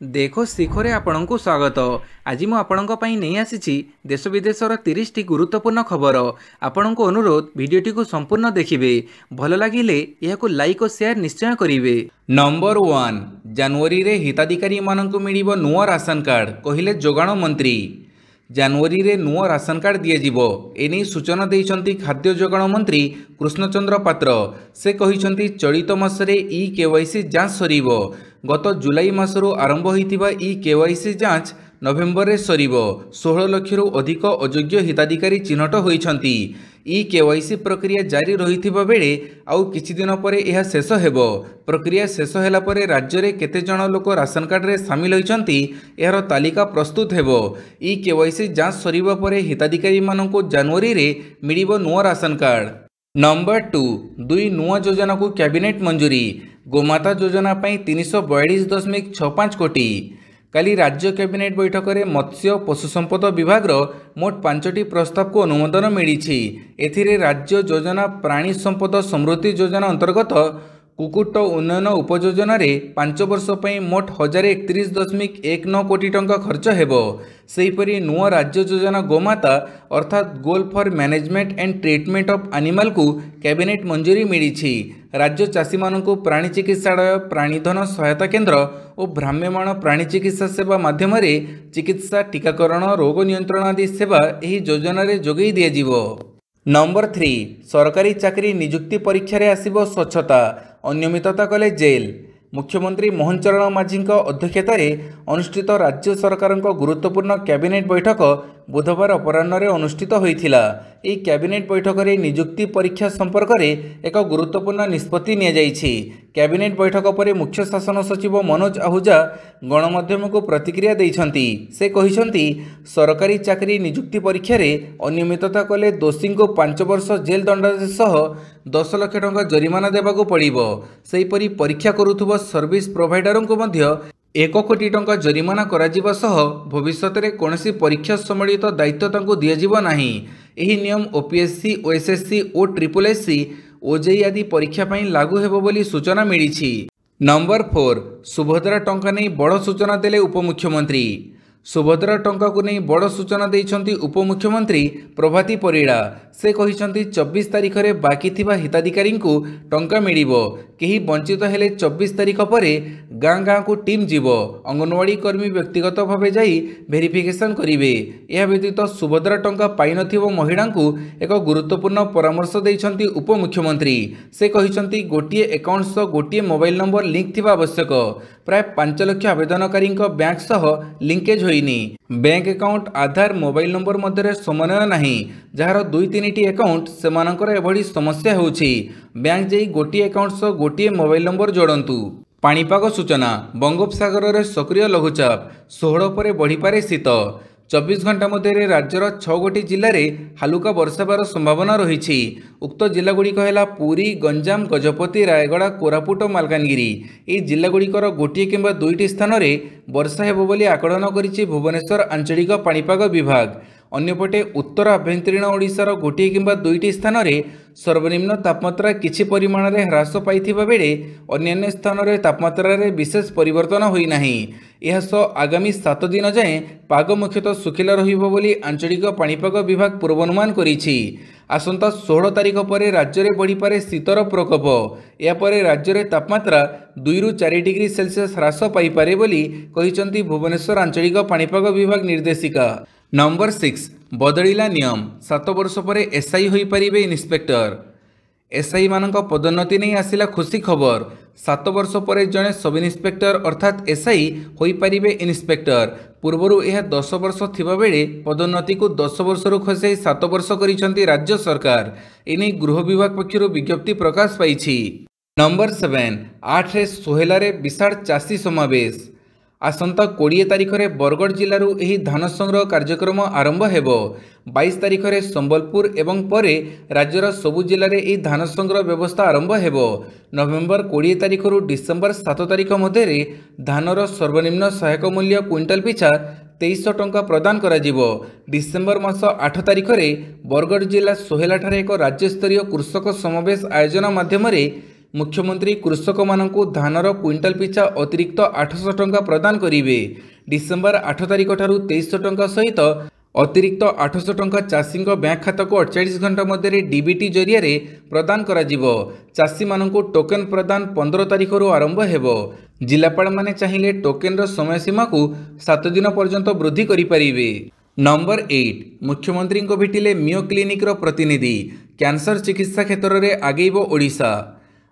देखो शिखरे आपणଙ୍କୁ स्वागत। आज मु आपणଙ୍କ ପାଇଁ ନେଇ ଆସିଛି देश विदेशर 30 टी गुरुत्वपूर्ण खबर। आपणଙ୍କୁ अनुरोध भिडियोटी को संपूर्ण देखिए। भल लगिले यहाकु लाइक और शेयर निश्चय करिवे। नंबर 1 जनवरी रे हिताधिकारी माननकु मिलिबो नुआ राशन कार्ड कहिले जोगाण मंत्री। जनवरी रे नुआ राशन कार्ड दिए जिवो एनी सूचना देइछंती खाद्य जोगाण मंत्री कृष्णचंद्र पात्र। से कहिछंती चलित मासरे ई केवाईसी जांच सरीबो। गत जुलाई मासरू आरंभ होइतिबा ई केवाईसी जांच नवेम्बर रे सरीबो। 16 लाख रु अधिक अयोग्य हिताधिकारी चिन्हट होइछंती। ई केवाईसी प्रक्रिया जारी रहिथिबा बेले आउ किछि दिन परे यह शेष हेबो। प्रक्रिया शेष होला परे राज्य रे केते जण लोक राशन कार्ड रे शामिल होइछंती एहर तालिका प्रस्तुत हेबो। ई केवाईसी जांच सरीबा परे हिताधिकारी माननकु जनवरी रे मिलिबो नुआ राशन कार्ड। नंबर 2 दुई नुआ योजना को कैबिनेट मंजूरी। गोमाता योजना पर 342.65 कोटी। काली राज्य कैबिनेट बैठक में मत्स्य पशुसंपद विभाग मोट 5टी प्रस्ताव को अनुमोदन मिली। एथिरे राज्य योजना प्राणी संपद समृद्धि योजना अंतर्गत कुकुट उन्नयन उपयोजन 5 वर्ष पर मोट 1031.19 कोटी टंका खर्च हेबो। सेहीपरि नुआ राज्य योजना गोमाता अर्थात goal for management and treatment of animal को कैबिनेट मंजूरी मिली। राज्य चाषी मानकु प्राणी चिकित्सालय प्राणीधन सहायता केन्द्र और भ्राम्यमाण प्राणी चिकित्सा सेवा माध्यम चिकित्सा टीकाकरण रोग नियंत्रण आदि सेवा एही योजना रे जोगई दिया जिवो। नंबर 3 सरकारी चाकरी नियुक्ति परीक्षा रे आसीबो स्वच्छता अनियमितता कले जेल। मुख्यमंत्री मोहन चरण माझी अध्यक्षतार अनुष्ठित राज्य सरकार गुरुत्वपूर्ण कैबिनेट बैठक बुधवार अपराह्न अनुष्ठित होइथिला। एही कैबिनेट बैठक में नियुक्ति परीक्षा संपर्क में एक गुरुत्वपूर्ण निष्पत्ति निया जाइछि। कैबिनेट बैठक पर मुख्य शासन सचिव मनोज आहूजा गणमाध्यम को प्रतिक्रिया दैछंती। से कहिसंती सरकारी चाकरी नियुक्ति परीक्षा रे अनियमितता कले दोषी को 5 वर्ष जेल दंडादेश सह 10 लाख टंका जरिमाना देबाकू पड़िबो। सेहीपरि परीक्षा करुथुबो सर्विस प्रोवाइडर को मध्य 1 कोटी टंका जरिमाना कराजिबा सह भविष्य में कौनसी परीक्षा सम्बलित दायित्व तांकु दियाजिबो नाही। एही नियम ओपीएससी ओएसएससी और ट्रिपल एससी ओजेई आदि परीक्षा पई लागू हेबो बोली सूचना मिलिछि। नंबर 4 सुभद्रा टंका नहीं बड़ सूचना देले उपमुख्यमंत्री। सुभद्रा टंका को नहीं बड़ सूचना देइछंती उपमुख्यमंत्री प्रभाती परिड़ा। से कहिछंती 24 तारीख रे बाकी थिबा हिताधिकारी को टंका मिलिबो। केही वंचित हेले 24 तारीख पर गाँ गाँ को टीम जीवो। अंगनवाड़ी कर्मी व्यक्तिगत भावे जाई वेरिफिकेशन करिवे। यह व्यतीत सुभद्रा टंका पाई नथिबो महिला को एक गुरुत्वपूर्ण परामर्श देइछंती उपमुख्यमंत्री। से कहिछंती गोटिए अकाउंट सह गोटिए मोबाइल नंबर लिंक थिबा आवश्यक। प्राय 5 लाख आवेदनकारी बैंक सह लिंकेज होइनी। बैंक अकाउंट आधार मोबाइल नंबर मध्य समन्वय नहीं जार 2-3टी अकाउंट सेमानकर एभली समस्या होउछि। बैंक जाई गोटिए अकाउंट सह गोटिए मोबाइल नंबर जोड़ंतु। पाणीपाग सूचना बंगोपसागर रे सक्रिय लघुचाप 16 पर बढ़िपारे शीत। 24 घंटा मध्य राज्यर 6 गोटी जिले में हालुका वर्षावार संभावना रही। उक्त जिलागुड़िक है पुरी गंजाम गजपति रायगड़ा कोरापुट और मालकानगिरी। ये जिलागुड़िकर गोटे किंबा 2टी स्थान में वर्षा हेबो बोली आकलन करिछि भुवनेश्वर आंचलिक पाणीपाग विभाग। अन्यपटे उत्तर आभ्यंतरीण ओडिशार गोटे किंबा 2टी स्थान में सर्वनिम्न तापमात्रा किछि परिमाण में ह्रास पाइथिबा बेले अन्य स्थान में तापमात्रा रे विशेष परिवर्तन होई नाही। यह सह आगामी 7 दिन जाए पाग मुख्यतः सुखिला रहिबो बोली आंचलिक पाणीपाग विभाग पूर्वानुमान करिछि। आसंता 16 तारीख पर राज्य में बढ़िपारे शीतर प्रकोप। यापर राज्य में तापमात्रा 2 ରୁ 4 डिग्री सेल्सियस ह्रास पाइपारे बोली कहिसंती भुवनेश्वर आंचलिक पाणीपाग विभाग निर्देशिका। नंबर 6 बदलिला नियम 7 वर्ष पर एसआई होई परिबे इन्स्पेक्टर। एसआई मानक पदोन्नति नहीं आसिला खुशी खबर। 7 वर्ष पर जड़े सब इन्स्पेक्टर अर्थात एसआई होई परिबे इन्स्पेक्टर। पूर्वरु यह 10 वर्ष थिबा बेले पदोन्नति को 10 वर्ष रु खसाई 7 वर्ष करिसंती राज्य सरकार। एने गृह विभाग पक्षरु विज्ञप्ति प्रकाश पाइछि। नंबर 7 8 रे सोहेला रे विशाल चाषी समावेश। आसंता 20 तारीख में बरगढ़ जिलूर यह धान संग्रह कार्यक्रम आरंभ हेबो। 22 तारीख में संबलपुर एवं परे राज्यर सबु जिले में यह धान संग्रह व्यवस्था आरंभ हेबो। नवेम्बर 20 तारीख रु डिसेम्बर 7 तारीख मध्य धानर सर्वनिम्न सहायक मूल्य क्विंटाल पिछा 2300 टंका प्रदान करा जिवो। डिसेम्बर मास 8 तारीख में बरगढ़ जिला सोहेला ठारे एक राज्यस्तरीय कृषक समावेश आयोजन माध्यम मुख्यमंत्री कृषक मानकु धानर क्विंटाल पिछा अतिरिक्त 800 टंका प्रदान करिवे। डिसेम्बर 8 तारिख ठारू 2300 टंका सहित अतिरिक्त 800 टंका चाषी बैंक खाता को 48 घंटा मध्य डीबीटी जरिया प्रदान करा जिवो। चाषी मानकु टोकन प्रदान 15 तारिख आरंभ हेबो। जिलापाल माने चाहिए टोकन रो समय सीमा को 7 दिन पर्यंत वृद्धि करि परिबे। नंबर 8 मुख्यमंत्री को भेटिले मियो क्लिनिक रो प्रतिनिधि। कैंसर चिकित्सा क्षेत्र में आगेब ओडिशा।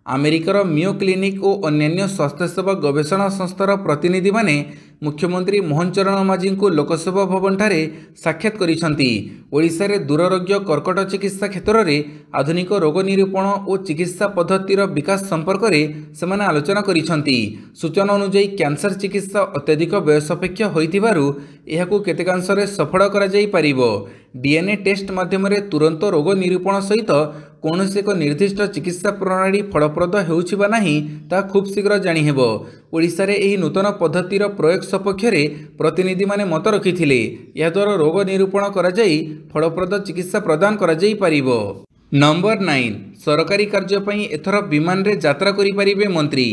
अमेरिकार मियो क्लिनिक और अन्य स्वास्थ्य सेवा गवेषणा संस्थार प्रतिनिधि माने मुख्यमंत्री मोहन चरण माझी को लोकसेवा भवन ठारे साक्षात करिसंती। ओडिशा रे दूररोग्य कर्कट चिकित्सा क्षेत्र में आधुनिक रोग निरूपण और चिकित्सा पद्धतिर विकास संपर्क में सेमाने आलोचना करिसंती। सूचना अनुसार कैंसर चिकित्सा अत्यधिक व्ययसापेक्ष होइतिबारु एहाकु केतेकांशरे सफल करा जाई परिबो। डीएनए टेस्ट माध्यम तुरंत रोग निरूपण सहित कौन एक निर्दिष्ट चिकित्सा प्रणाली फलप्रद होउछि बा नाही ता खूब शीघ्र जानी हेबो। ओडिशा रे एही नूतन पद्धतिर प्रयोग सपक्ष प्रतिनिधि माने मत रखिथिले। या द्वारा रोग निरूपण करा जाई फलप्रद चिकित्सा प्रदान करा जाई परिबो। नंबर 9 सरकारी कार्य पई एथर विमान रे यात्रा करि परिबे मंत्री।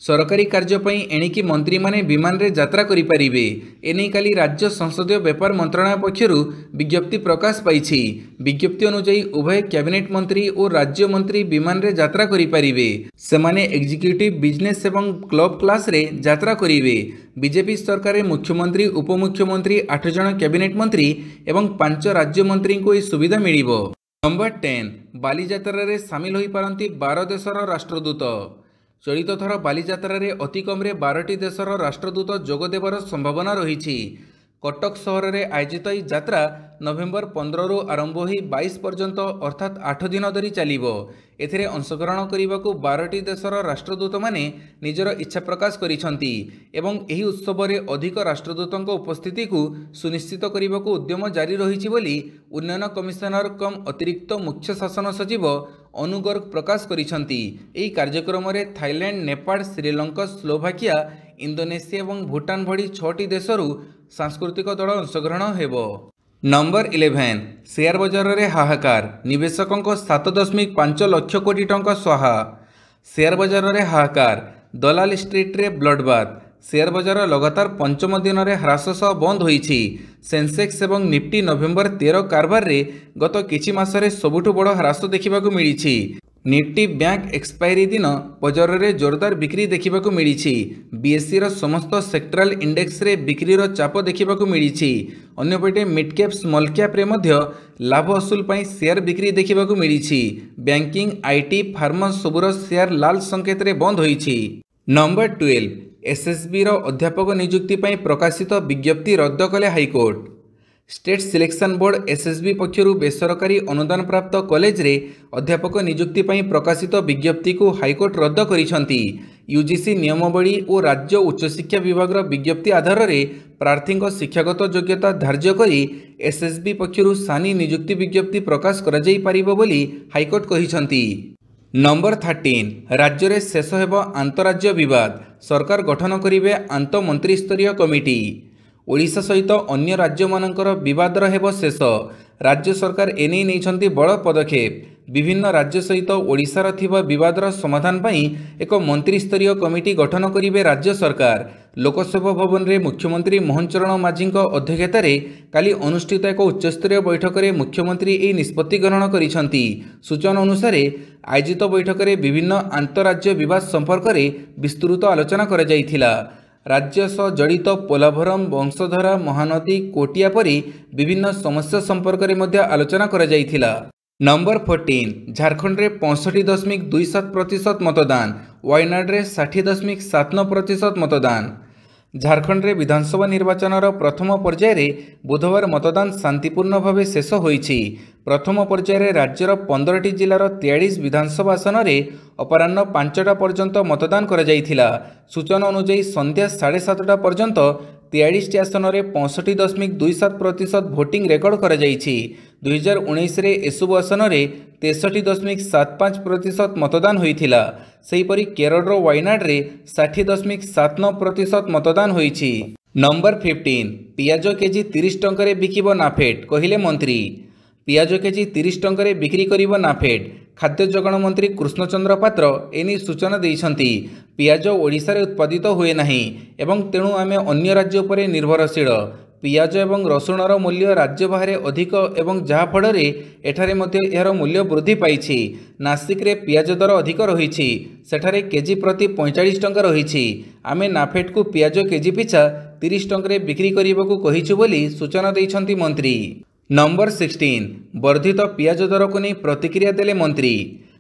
सरकारी कार्य पई एणिकी मंत्री माने विमान रे यात्रा करि परिबे। एनै काली राज्य संसदीय व्यापार मंत्रालय पक्षरु विज्ञप्ति प्रकाश पाइछि। विज्ञप्ति अनुसार उभय कैबिनेट मंत्री और राज्य मंत्री विमान रे यात्रा करि परिबे। सेमाने एग्जीक्यूटिव बिजनेस एवं क्लब क्लास रे यात्रा करिवे। बीजेपी सरकार रे मुख्यमंत्री उपमुख्यमंत्री 8 जन कैबिनेट मंत्री एवं 5 राज्य मंत्री को यह सुविधा मिलिबो। नंबर 10 बालीजात्रा रे शामिल होई पारंती 12 देशर राष्ट्रदूत। चलित थर बालीजात्रा रे अति कम 12टी देशर राष्ट्रदूत जोगदेवार संभावना रही। कटक सहर में आयोजित यह यात्रा नवेम्बर 15 रु आरंभ हो 22 पर्यंत अर्थात 8 दिन धरी चलिबो। एथिरे अंशग्रहण करने को 12टी देशर राष्ट्रदूत माने निजर इच्छा प्रकाश करिसंती एवं एही उत्सव रे अधिक राष्ट्रदूतों उपस्थिति को सुनिश्चित करने को उद्यम जारी रही बोली उन्नयन कमिशनर कम अतिरिक्त मुख्य शासन सचिव अनु गर्ग प्रकाश करिसंती। एही कार्यक्रम रे थाईलैंड, नेपाल, श्रीलंका, स्लोभाकिया, इंडोनेशिया और भूटान भली 6टी देशरू सांस्कृतिक दल अंशग्रहण हेबो। नंबर 11 शेयर बजार रे हाहाकार। निवेशकों 7.5 लाख कोटी टंका स्वाहा। शेयर बजार रे हाहाकार। दलाल स्ट्रीट रे ब्लडबाथ। शेयर बजार लगातार 5म दिन रे ह्रास सह बंद होईछि। सेंसेक्स एवं निफ्टी नवेम्बर 13 कारबार रे गत किछि मासरे सबुठु बड़ ह्रास देखिबाकू मिलिछि। निफ्टी बैंक एक्सपायरी दिन बजार रे जोरदार बिक्री देखिबाकू मिलिछि। बीएसई रो समस्त सेक्टराल इंडेक्स रे बिक्री रो चाप देखिबाकू मिलिछि। अन्यपटे मिड कैप स्मॉल कैप रे मध्य लाभ असूल पई शेयर बिक्री देखिबाकू मिलिछि। बैंकिंग, आईटी, फार्मा सबुर शेयर लाल संकेत रे बंद होईछि। नंबर 12 एसएसबी रो अध्यापक नियुक्ति पई प्रकाशित विज्ञप्ति रद्द कले high court. State selection board SSB पक्षरु बेसरकारी अनुदान प्राप्त कॉलेज रे अध्यापक नियुक्ति पई प्रकाशित विज्ञप्ति को हाईकोर्ट रद्द करिसंती। यूजीसी नियमावली और राज्य उच्च शिक्षा विभाग विज्ञप्ति आधार रे प्रार्थी शिक्षागत योग्यता धार्य करी एसएसबी पक्षरु सानी नियुक्ति विज्ञप्ति प्रकाश करा जाई परिबो बोली हाईकोर्ट कहिसंती। नंबर 13 राज्य रे शेष हेबो आंतराज्य विवाद। सरकार गठन करिवे आंत मंत्री स्तरीय कमिटी। ओडिशा सहित अन्य राज्य मानकर विवादर हेबो शेष। राज्य सरकार एने नैछंती बड़ पदक्षेप। विभिन्न राज्य सहित ओडिशार थिबा विवादर समाधान पई एक मंत्री स्तरीय कमिटी गठन करिवे राज्य सरकार। लोकसेवा भवन रे मुख्यमंत्री मोहन चरण माझी अध्यक्षतार काली अनुष्ठित एक उच्चस्तरीय बैठक में मुख्यमंत्री यह निष्पत्ति ग्रहण करिसंती। सूचना अनुसार आयोजित बैठक में विभिन्न आंतराज्य विवाद संपर्क में विस्तृत आलोचना करा जायथिला। राज्य सह जड़ित पोलाभरम, वंशधरा, महानदी, कोटिया परी विभिन्न समस्या संपर्क में मध्य आलोचना करा जायथिला। नंबर 14 झारखंड में 65.27% मतदान। वायनाड में 60.79% मतदान। झारखंड में विधानसभा निर्वाचन प्रथम पर्यायर बुधवार मतदान शांतिपूर्ण भाव शेष होईछि। प्रथम पर्यायर राज्यर 15टी जिलार 43 विधानसभा आसन में अपराह्न 5टा पर्यंत मतदान करा जायथिला। सूचना अनुसार संध्या 7:30 पर्यंत 43टी आसन में 65.27% भोटिंग रेकर्ड करा जायछि। 2019 रे एसबु आसन में 63.75% मतदान होइथिला। सेहीपरि केरल वायनाड रे 60.79% मतदान होइछि। नंबर 15 पियाज केजी 30 टंका बिकिब नाफेड कहिले मंत्री। पियाज केजी 30 टंका बिक्री करिब नाफेड। खाद्य जोगाण मंत्री कृष्णचंद्र पात्र एने सूचना देइछंती। पियाज ओडिशा रे उत्पादित हुए नाही एवं तेणु आमे अन्य राज्य उपरे निर्भरशील। पियाज एवं रसुणर मूल्य राज्य बाहर अधिक एवं जहा फଳରେ एठारे मध्ये एହାର मूल्य वृद्धि पाइछि। नासिक रे पियाज दर अधिक रहिछि, सेठारे केजी प्रति 45 टंका रहिछि। आमे नाफेड को पियाज केजी पिछा 30 टंका बिक्री करने कहिछु बोली सूचना देइछंती मंत्री। नंबर 16 वर्धित पियाज दर को नहीं प्रतिक्रिया देले मंत्री।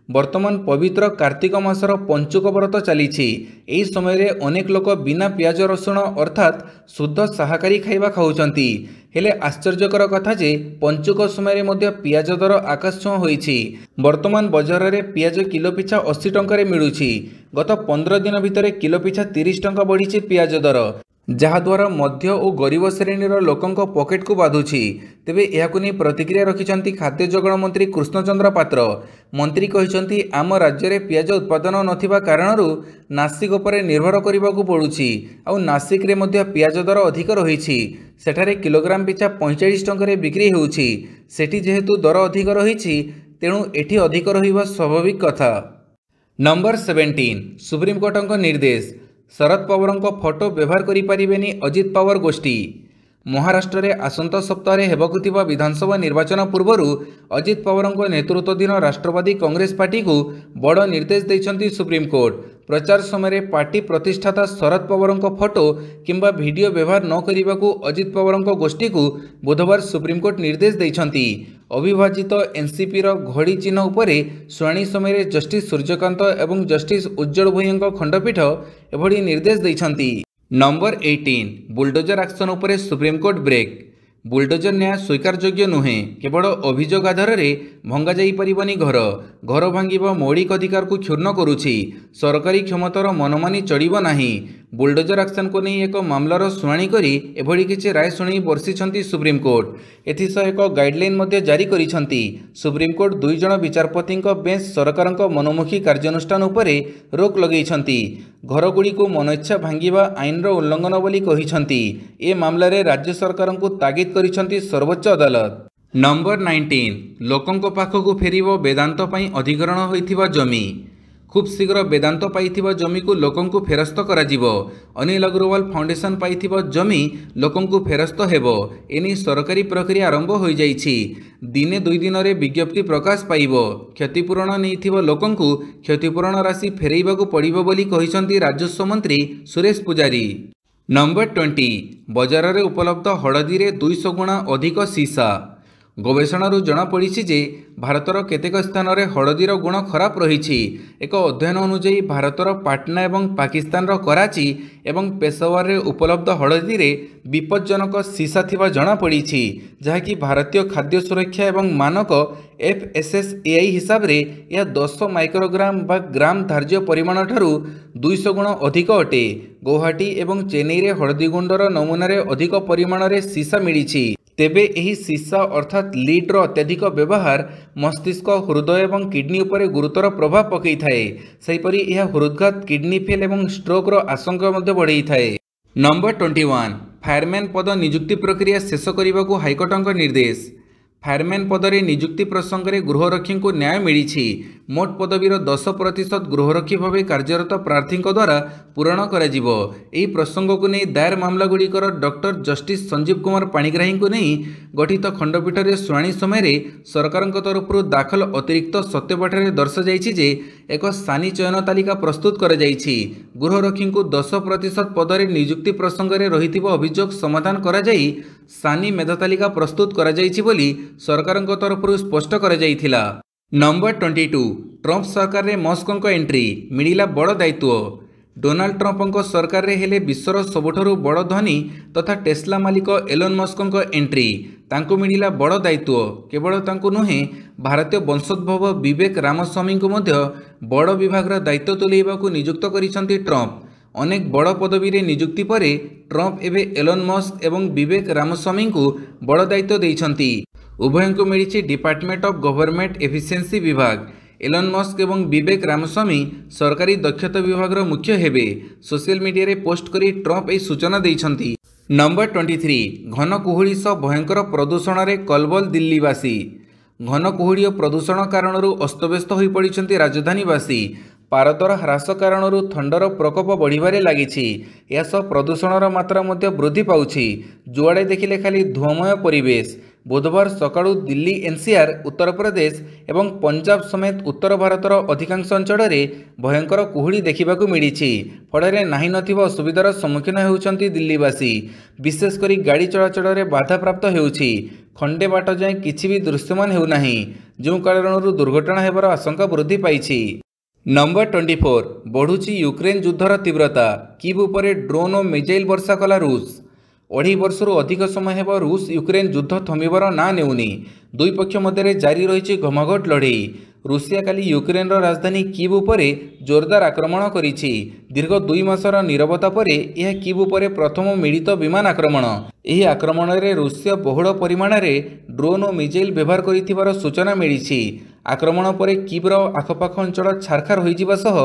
वर्तमान पवित्र कार्तिक मासर पंचुक व्रत चली। यही समय अनेक लोक बिना पियाज रसुण अर्थात शुद्ध शाकाहारी खाइबा खाउछंती। हेले आश्चर्यकर कथा जे पंचुक समय मध्य पियाज दर आकाश छुआ होइछि। वर्तमान बजार में पियाज किलो पिछा 80 टंका मिलुछि। गत 15 दिन भितर किलो पिछा 30 टंका बढ़ी पियाज दर, जहाद्वारा मध्य और गरीब श्रेणीर लोकंक पॉकेट को बाधुछि। तेबे एहाकु नै प्रतिक्रिया रखिछंती खाद्य जोगाण मंत्री कृष्णचंद्र पात्र। मंत्री कहिछंती आम राज्य में पियाज उत्पादन नथिबा कारणरू नासिक उपरे निर्भर करिबाकू पडुछि। आ नासिक रे मध्य पियाज दर अधिक रहिछि। सेठारे किलोग्राम पिछा 45 टंका बिक्री होउछि। सेठी जेहेतु दर अधिक रहिछि तेणु एठी अधिक रहिबा स्वाभाविक कथा। नंबर 17 सुप्रीमकोर्टक निर्देश। शरद पवारଙ୍କ फोटो व्यवहार करिपारिबेनी अजित पवार गोष्ठी। महाराष्ट्र में आसंत सप्ताह हेबाकु थिबा विधानसभा निर्वाचन पूर्व अजित पवारଙ୍କ नेतृत्वाधीन राष्ट्रवादी कांग्रेस पार्टी को बड़ निर्देश देइछंती सुप्रीमकोर्ट। प्रचार समय पार्टी प्रतिष्ठाता शरद पवारଙ୍କ फोटो किंबा वीडियो व्यवहार न करिबाकू अजित पवारଙ୍କ गोष्ठी को बुधवार सुप्रीमकोर्ट निर्देश देइछंती। अविभाजित एनसीपी घड़ी चिन्ह उपरे शुणाणी समय जस्टिस सूर्यकांत एवं जस्टिस उज्जवल भुईଙ୍କ खंडपीठ एभली निर्देश देइछंती। नंबर 18 बुलडोजर एक्शन उपरे सुप्रीमकोर्ट ब्रेक। बुलडोजर न्याय स्वीकारयोग्य नुहे, केवल अभियोग आधार में भंगा जाई परिबनी घर। घर भांगिबा मौलिक अधिकार को क्षुण्ण करुछि। सरकारी क्षमतार मनमानी चलिबो नाही। बुलडोजर एक्शन को नहीं एक मामलार शुणाणी करी एभली किछि राय शुणी बर्षिछंती सुप्रीमकोर्ट। एथिसह एक गाइडलाइन मध्य जारी करिछंती। सुप्रीमकोर्ट 2 जण विचारपतिଙ୍କ बेंच सरकारଙ୍କ मनोमुखी कार्यानुष्ठान उपरे रोक लगेइछंती। घरगुड़ी को मनइच्छा भांगिबा आईनर उल्लंघन बोली कहिछंती। ए मामलारे राज्य सरकारଙ୍କୁ तागिद करिछंती सर्वोच्च अदालत। नंबर 19 लोकंक पाखकु फेरिबो वेदांत पई अधिग्रहण होइथिबा जमी। खूब शीघ्र वेदांत पाइथिबा जमी को लोकंकु फेरस्त कराजिबो। अनिल अग्रवाल फाउंडेशन पाइथिबा जमी लोकंकु फेरस्त हेबो। एनी सरकारी प्रक्रिया आरंभ हो जाइछि। दिने 2 दिन रे विज्ञप्ति प्रकाश पाइबो। क्षतिपूरण नैथिबा लोकंकु क्षतिपूरण राशि फेरैबाकू पड़िबो बोली कहिसंती राजस्व मंत्री सुरेश पुजारी। नंबर 20 बजार में उपलब्ध हळदी रे 200 गुणा अधिक सीसा। गवेषणारू जनापड़ी जे भारतर केतेक स्थान में हळदीर गुण खराब रही। एक अध्ययन अनुसार भारतर पाटना एवं पाकिस्तान कराची एवं पेशावर में उपलब्ध हळदी रे विपज्जनक सीसा थिबा जनापड़ी, जहाँकि भारतीय खाद्य सुरक्षा एवं मानक FSSAI हिसाब रे यह 10 माइक्रोग्राम बा ग्राम धार्य परिमाण ठारू 200 गुण अधिक अटे। गुवाहाटी एवं चेन्नई रे हळदी गुंडर नमूना रे अधिक परिमाण रे सीसा मिली। तेबे एही सीसा अर्थात लीड्र अत्यधिक व्यवहार मस्तिष्क हृदय एवं किडनी उपरे गुरुतर प्रभाव पकई थाए। सेहिपरि यह हृदघात किडनी फेल एवं स्ट्रोक आशंका मध्य बढ़ई थाए। नंबर 21 फायरमैन पद नियुक्ति प्रक्रिया शेष करने को हाइकोर्टଙ୍କ निर्देश। फायरमैन पदरे नियुक्ति प्रसंग में गृहरक्षी को न्याय मिली। मोट पदवीर 10% गृहरक्षी भाव कार्यरत प्रार्थी द्वारा पूरण करा। प्रसंग को नहीं दायर मामला गुड़िकर डॉक्टर जस्टिस संजीव कुमार पाणिग्राही को नहीं गठित खंडपीठ में शुणाणी समय सरकार तरफ दाखल अतिरिक्त सत्यपाठ में दर्शाई जे एक सानी चयन तालिका प्रस्तुत कर गृहरक्षी को 10% पदरे नियुक्ति प्रसंग में रही अभियोग समाधान करा सानी मेधा तालिका प्रस्तुत करा बोली सरकार तरफ स्पष्ट कर जाइथिला। नंबर 22 ट्रंप सरकार रे मस्क एंट्री मिला बड़ दायित्व। डोनाल्ड ट्रंप सरकार रे हेले विश्वर सबुठारु बड़ धनी तथा टेस्ला मालिक एलन मस्क एंट्री। तांको मिला बड़ दायित्व। केवल तांको नुहे भारतीय वंशोद्भव विवेक रामस्वामी को मध्य बड़ विभाग दायित्व तुलेइबाकू नियुक्त करिसंती ट्रंप। अनेक बड़ पदवी रे नियुक्ति परे ट्रंप एबे एलन मस्क एवं विवेक रामस्वामी को बड़ दायित्व देइछंती। उभय को मिली डिपार्टमेंट ऑफ गवर्नमेंट एफिशिएंसी विभाग। एलन मस्क एवं विवेक रामस्वामी सरकारी दक्षता विभाग मुख्य हेबे। सोशल मीडिया रे पोस्ट करी ट्रंप ए सूचना देइछंती। नंबर 23 घन कुहुड़ी सह भयंकर प्रदूषण रे कलबल दिल्लीवासी। घन कुहुड़ी और प्रदूषण कारण अस्तव्यस्त हो पड़ते राजधानीवासी। पारदर ह्रास कारण थंडर प्रकोप बढ़िबारे लागिछि। या सह प्रदूषणर मात्रा मध्य वृद्धि पाउछि। जुआड़े देखिले खाली धुआंमय परिवेश। बुधवार सकाळु दिल्ली एनसीआर उत्तर प्रदेश एवं पंजाब समेत उत्तर भारतर अधिकांश अंचल भयंकर कुहुड़ी देखा मिली। फल नाही नथिबा असुविधार सम्मुखीन होउछन्ति दिल्लीवासी। विशेषकर गाड़ी चलाचल में बाधा प्राप्त होउछि। खंडे बाट जाए किछि भी दृश्यमान हेउनाही, जो कारणरू दुर्घटना हेबार आशंका वृद्धि पाइछि। नंबर 24 बढ़ुची यूक्रेन युद्धर तीव्रता। कीव उपरे ड्रोन और मिसाइल वर्षा कला रूस। 2.5 वर्षरू अधिक समय हेब रूस यूक्रेन युद्ध थमिबार ना नेउनी। दुई पक्ष मध्य जारी रही घमाघट लड़ई। रूसिया काली यूक्रेन राजधानी कीव उपरे जोरदार आक्रमण करिछि। दीर्घ 2 मासर नीरवता परे यह कीव उपरे प्रथम मिलित विमान आक्रमण। ଏହି ଆକ୍ରମଣରେ ରୁଷୀୟ ବହୁଳ ପରିମାଣରେ ଡ୍ରୋନ୍ ଓ ମିସାଇଲ୍ ବ୍ୟବହାର କରିଥିବାର ସୂଚନା ମିଳିଛି। ଆକ୍ରମଣ ପରେ କିବ୍ର ଆଖପାଖ ଅଞ୍ଚଳ ଛାରଖାର ହୋଇଯିବା ସହ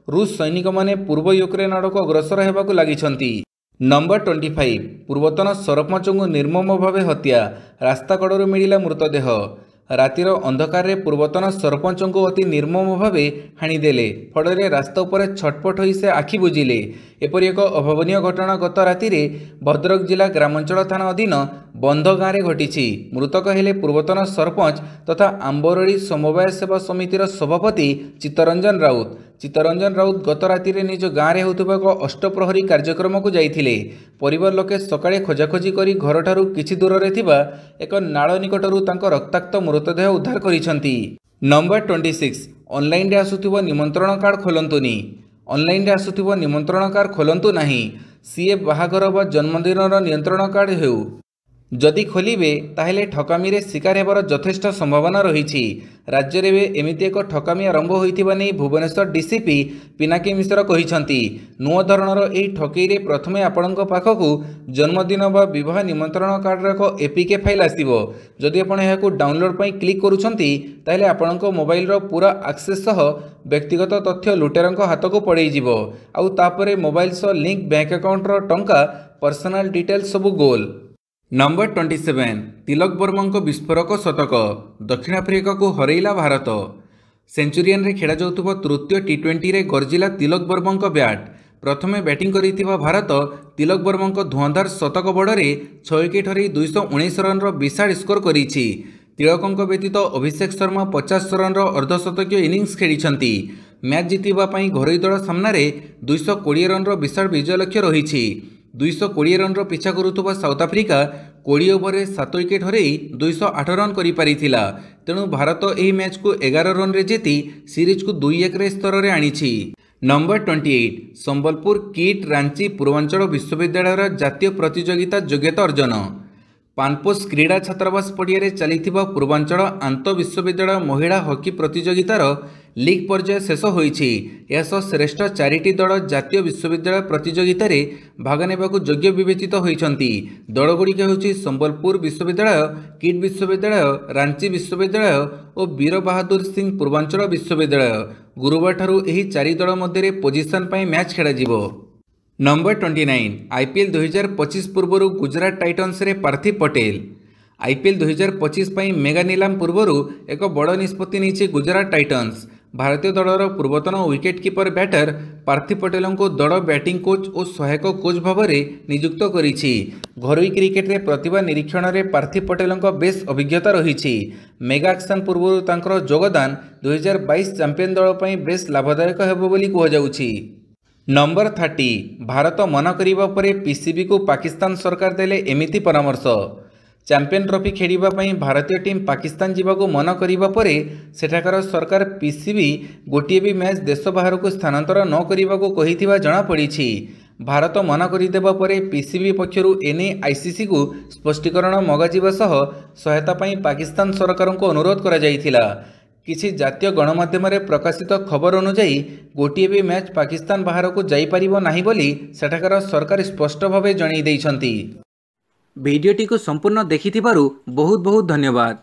ରୁଷ ସୈନିକମାନେ ପୂର୍ବ ୟୁକ୍ରେନ୍ ଆଡ଼କୁ ଅଗ୍ରସର ହେବାକୁ ଲାଗିଛନ୍ତି। ନମ୍ବର 25 ପୂର୍ବତନ ସରପଞ୍ଚଙ୍କୁ ନିର୍ମମ ଭାବେ ହତ୍ୟା। ରାସ୍ତା କଡ଼ରୁ ମିଳିଲା ମୃତଦେହ। ରାତିର ଅନ୍ଧକାରରେ ପୂର୍ବତନ ସରପଞ୍ଚଙ୍କୁ ଅତି ନିର୍ମମ ଭାବେ ହାଣିଦେଲେ। ଫଳରେ ରାସ୍ତା ଉପରେ ଛଟପଟ ହୋଇ ସେ ଆଖି ବୁଜିଲେ। ଏପରି ଏକ ଅଭାବନୀୟ ଘଟଣା ଗତ ରାତିରେ ଭଦ୍ରକ ଜିଲ୍ଲା ଗ୍ରାମାଞ୍ଚଳ ଥାନା ଅଧୀନ ବନ୍ଧ ଗାଁରେ ଘଟିଛି। ମୃତକ ହେଲେ ପୂର୍ବତନ ସରପଞ୍ଚ ତଥା ଆମ୍ବରଳୀ ସମବାୟ ସେବା ସମିତିର ସଭାପତି ଚିତ୍ତରଞ୍ଜନ ରାଉତ। ଚିତ୍ତରଞ୍ଜନ ରାଉତ ଗତ ରାତିରେ ନିଜ ଗାଁରେ ହେଉଥିବା ଏକ ଅଷ୍ଟପ୍ରହରୀ କାର୍ଯ୍ୟକ୍ରମକୁ ଯାଇଥିଲେ। ପରିବାର ଲୋକେ ସକାଳେ ଖୋଜାଖୋଜି କରି ଘରଠାରୁ କିଛି ଦୂରରେ ଥିବା ଏକ ନାଳ ନିକଟରୁ ତାଙ୍କ ରକ୍ତାକ୍ତ ମୃତଦେହ ଉଦ୍ଧାର କରିଛନ୍ତି। ନମ୍ବର 26 ଅନଲାଇନ୍ରେ ଆସୁଥିବା ନିମନ୍ତ୍ରଣ କାର୍ଡ଼ ଖୋଲନ୍ତୁନି। ଅନଲାଇନ୍ରେ ଆସୁଥିବା ନିମନ୍ତ୍ରଣ କାର୍ଡ଼ ଖୋଲନ୍ତୁ ନାହିଁ। ସିଏ ବାହାଘର ବା ଜନ୍ମଦିନର ନିମନ୍ତ୍ରଣ କାର୍ଡ଼ ହେଉ, ଯଦି ଖୋଲିବେ ତାହେଲେ ଠକାମିରେ ଶିକାର ହେବାର ଯଥେଷ୍ଟ ସମ୍ଭାବନା ରହିଛି। ରାଜ୍ୟରେ ଏମିତି ଏକ ଠକାମି ଆରମ୍ଭ ହୋଇଥିବା ନେଇ ଭୁବନେଶ୍ୱର ଡିସିପି ପିନାକୀ ମିଶ୍ର କହିଛନ୍ତି। ନୂଆ ଧରଣର ଏହି ଠକେଇରେ ପ୍ରଥମେ ଆପଣଙ୍କ ପାଖକୁ ଜନ୍ମଦିନ ବା ବିବାହ ନିମନ୍ତ୍ରଣ କାର୍ଡ଼ର ଏକ ଏପିକେ ଫାଇଲ୍ ଆସିବ। ଯଦି ଆପଣ ଏହାକୁ ଡାଉନଲୋଡ୍ ପାଇଁ କ୍ଲିକ୍ କରୁଛନ୍ତି ତାହେଲେ ଆପଣଙ୍କ ମୋବାଇଲର ପୁରା ଆକ୍ସେସ୍ ସହ ବ୍ୟକ୍ତିଗତ ତଥ୍ୟ ଲୁଟେରଙ୍କ ହାତକୁ ପଡ଼େଇଯିବ। ଆଉ ତାପରେ ମୋବାଇଲ ସହ ଲିଙ୍କ ବ୍ୟାଙ୍କ ଆକାଉଣ୍ଟର ଟଙ୍କା, ପର୍ସନାଲ ଡିଟେଲ୍ସ ସବୁ ଗୋଲ। नंबर 27 तिलक वर्मा विस्फोरक शतक। दक्षिण आफ्रिका को हरैला भारत। सेंचुरियन रे खेला जाउथुबा तृतीय टी20 रे गर्जिला तिलक वर्मा ब्याट। प्रथमे बैटिंग करिथिबा भारत तिलक वर्मा धुआंधार शतक बड़े 6 विकेट हरई 219 रन विशाल स्कोर करिछि। तिलकଙ୍କ ବ୍ୟତୀତ ଅଭିଷେକ ଶର୍ମା 50 ରନର ଅର୍ଦ୍ଧଶତକୀୟ ଇନିଂସ ଖେଳିଛନ୍ତି। ମ୍ୟାଚ୍ ଜିତିବା ପାଇଁ ଘରୋଇ ଦଳ ସାମ୍ନାରେ 220 ରନର ବିଶାଳ ବିଜୟ ଲକ୍ଷ୍ୟ ରହିଛି। 220 ରନର ପିଛା କରୁଥିବା ସାଉଥ ଆଫ୍ରିକା 20 ଓଭରରେ 7 ୱିକେଟ୍ ହରାଇ 208 ରନ୍ କରିପାରିଥିଲା। ତେଣୁ ଭାରତ ଏହି ମ୍ୟାଚ୍କୁ 11 ରନ୍ରେ ଜିତି ସିରିଜ୍କୁ 2-1 ସ୍ତରରେ ଆଣିଛି। नंबर 28 ସମ୍ବଲପୁର କିଟ୍ ରାଞ୍ଚି ପୂର୍ବାଞ୍ଚଳ ବିଶ୍ୱବିଦ୍ୟାଳୟର ଜାତୀୟ ପ୍ରତିଯୋଗିତା ଯୋଗ୍ୟତା ଅର୍ଜନ। पानपोष क्रीड़ा छात्रावास पड़िया चलिथिबा पूर्वांचल आंत विश्वविद्यालय महिला हॉकी प्रतियोगितार लीग पर्याय शेष होईछि। एसो श्रेष्ठ 4टी दल जातीय विश्वविद्यालय प्रतियोगिता रे भाग नेबाकु योग्य विवेचित होईछंती। दलगुड़िक हेउछि संबलपुर विश्वविद्यालय, किट विश्वविद्यालय, रांची विश्वविद्यालय और वीर बहादुर सिंह पूर्वांचल विश्वविद्यालय। गुरुवार ठारू एही 4 दल मध्य पोजिशन पई मैच खेला जिवो। नंबर 29 आईपीएल 2025 पूर्व गुजरात टाइटन्स रे पार्थिव पटेल। आईपीएल 2025 पई मेगा नीलाम पूर्व एक बड़ निष्पत्ति नहीं गुजरात टाइटन्स। भारतीय दलर पूर्वतन विकेट कीपर बैटर पार्थिव पटेल को दल बैटिंग कोच और सहायक कोच भाव में नियुक्त करिछि। घरोई क्रिकेट रे प्रतिभा निरीक्षण रे पार्थिव पटेल बेस अभिज्ञता रही। मेगा एक्शन पूर्व तांकर योगदान 2022 चैंपियन दल पई बेस लाभदायक हेबो बोली कुहाଯାଉଛି। नंबर 30 भारत मन करिबा परे पीसीबी को पाकिस्तान सरकार देले एमिति परामर्श। चैंपियन ट्रॉफी खेलिबा पई भारतीय टीम पाकिस्तान जीवाको मन करिबा परे सेठाकार सरकार पीसीबी गोटिए भी मैच देश बाहर को स्थानांतर न करिबा को कहिथिबा जणा पड़िछि। भारत मन करिदेबा परे पीसीबी पक्षरु एने आईसीसी को स्पष्टीकरण मगाजिबा सह सहायता पई पाकिस्तान सरकार को अनुरोध करा जायथिला। किसी जातीय गणमाध्यम प्रकाशित खबर अनुसार गोटे भी मैच पाकिस्तान बाहर को जाई परिबो नाही बोली सेठाकार सरकार स्पष्ट भाव जणाई दैछंती। वीडियोटी को संपूर्ण देखिथिबारु बहुत बहुत धन्यवाद।